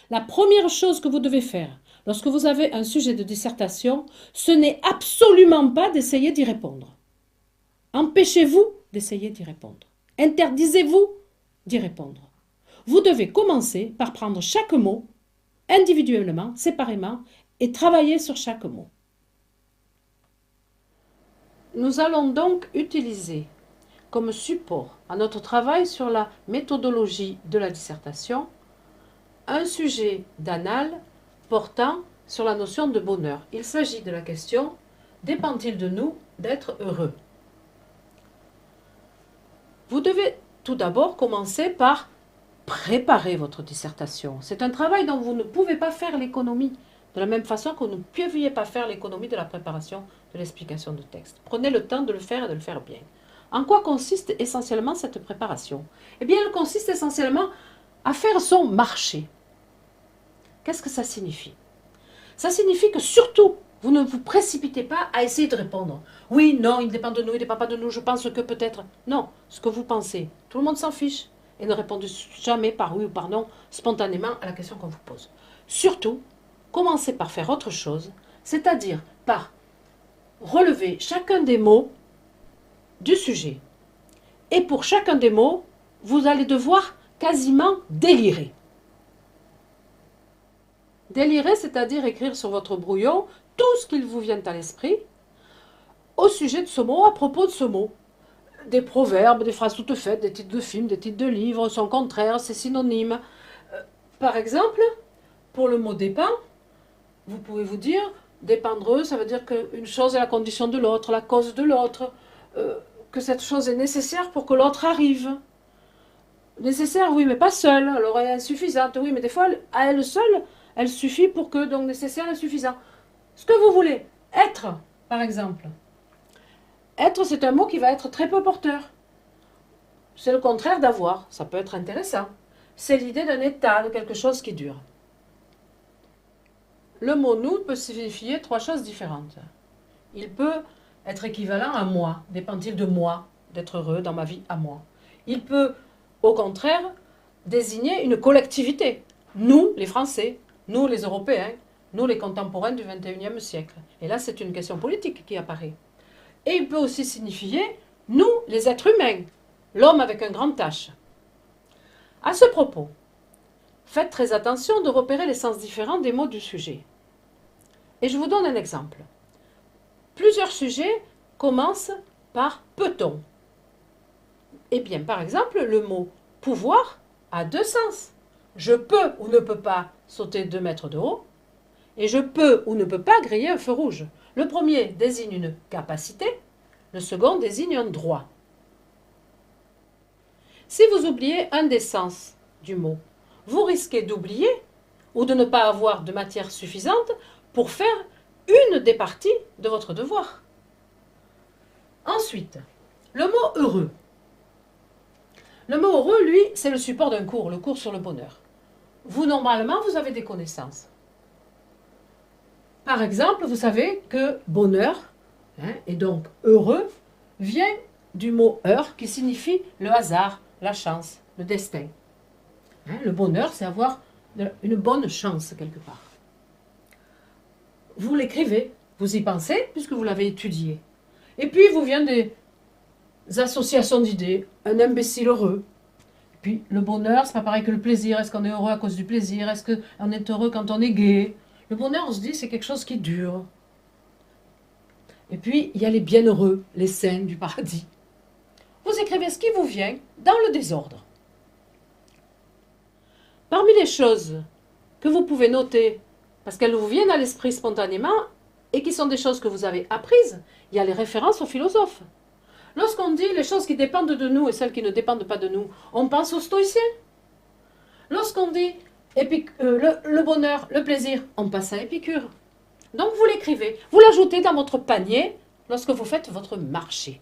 La première chose que vous devez faire lorsque vous avez un sujet de dissertation, ce n'est absolument pas d'essayer d'y répondre. Empêchez-vous d'essayer d'y répondre. Interdisez-vous d'y répondre. Vous devez commencer par prendre chaque mot individuellement, séparément, et travailler sur chaque mot. Nous allons donc utiliser comme support à notre travail sur la méthodologie de la dissertation un sujet d'annales portant sur la notion de bonheur. Il s'agit de la question « Dépend-il de nous d'être heureux ?» Vous devez tout d'abord commencer par préparer votre dissertation. C'est un travail dont vous ne pouvez pas faire l'économie, de la même façon que vous ne pouviez pas faire l'économie de la préparation de l'explication de texte. Prenez le temps de le faire et de le faire bien. En quoi consiste essentiellement cette préparation? Eh bien, elle consiste essentiellement à faire son marché. Qu'est-ce que ça signifie? Ça signifie que surtout, vous ne vous précipitez pas à essayer de répondre. Oui, non, il dépend de nous, il ne dépend pas de nous, je pense que peut-être. Non, ce que vous pensez, tout le monde s'en fiche. Et ne répondez jamais par oui ou par non spontanément à la question qu'on vous pose. Surtout, commencez par faire autre chose, c'est-à-dire par relever chacun des mots du sujet. Et pour chacun des mots, vous allez devoir quasiment délirer. Délirer, c'est-à-dire écrire sur votre brouillon tout ce qu'il vous vient à l'esprit au sujet de ce mot, à propos de ce mot. Des proverbes, des phrases toutes faites, des titres de films, des titres de livres, son contraire, ses synonymes. Par exemple, pour le mot dépend, vous pouvez vous dire dépendreux, ça veut dire qu'une chose est la condition de l'autre, la cause de l'autre, que cette chose est nécessaire pour que l'autre arrive. Nécessaire, oui, mais pas seule. Alors elle est insuffisante, oui, mais des fois, à elle seule, elle suffit pour que, donc nécessaire, insuffisant. Ce que vous voulez, être, par exemple. Être, c'est un mot qui va être très peu porteur. C'est le contraire d'avoir. Ça peut être intéressant. C'est l'idée d'un état, de quelque chose qui dure. Le mot nous peut signifier trois choses différentes. Il peut être équivalent à moi. Dépend-il de moi, d'être heureux dans ma vie à moi. Il peut, au contraire, désigner une collectivité. Nous, les Français, nous, les Européens, nous, les contemporains du XXIe siècle. Et là, c'est une question politique qui apparaît. Et il peut aussi signifier nous, les êtres humains, l'homme avec un grand H. À ce propos, faites très attention de repérer les sens différents des mots du sujet. Et je vous donne un exemple. Plusieurs sujets commencent par peut-on. Eh bien, par exemple, le mot pouvoir a deux sens. Je peux ou ne peux pas sauter 2 mètres de haut, et je peux ou ne peux pas griller un feu rouge. Le premier désigne une capacité, le second désigne un droit. Si vous oubliez un des sens du mot, vous risquez d'oublier ou de ne pas avoir de matière suffisante pour faire une des parties de votre devoir. Ensuite, le mot heureux. Le mot heureux, lui, c'est le support d'un cours, le cours sur le bonheur. Vous, normalement, vous avez des connaissances. Par exemple, vous savez que bonheur, et donc heureux, vient du mot heure qui signifie le hasard, la chance, le destin. Le bonheur, c'est avoir une bonne chance quelque part. Vous l'écrivez, vous y pensez puisque vous l'avez étudié. Et puis, vous vient des associations d'idées, un imbécile heureux. Et puis, le bonheur, c'est pas pareil que le plaisir. Est-ce qu'on est heureux à cause du plaisir? Est-ce qu'on est heureux quand on est gai? Le bonheur, on se dit, c'est quelque chose qui dure. Et puis, il y a les bienheureux, les saints du paradis. Vous écrivez ce qui vous vient dans le désordre. Parmi les choses que vous pouvez noter, parce qu'elles vous viennent à l'esprit spontanément, et qui sont des choses que vous avez apprises, il y a les références aux philosophes. Lorsqu'on dit les choses qui dépendent de nous et celles qui ne dépendent pas de nous, on pense aux stoïciens. Lorsqu'on dit le bonheur, le plaisir, on passe à Épicure. Donc vous l'écrivez, vous l'ajoutez dans votre panier lorsque vous faites votre marché.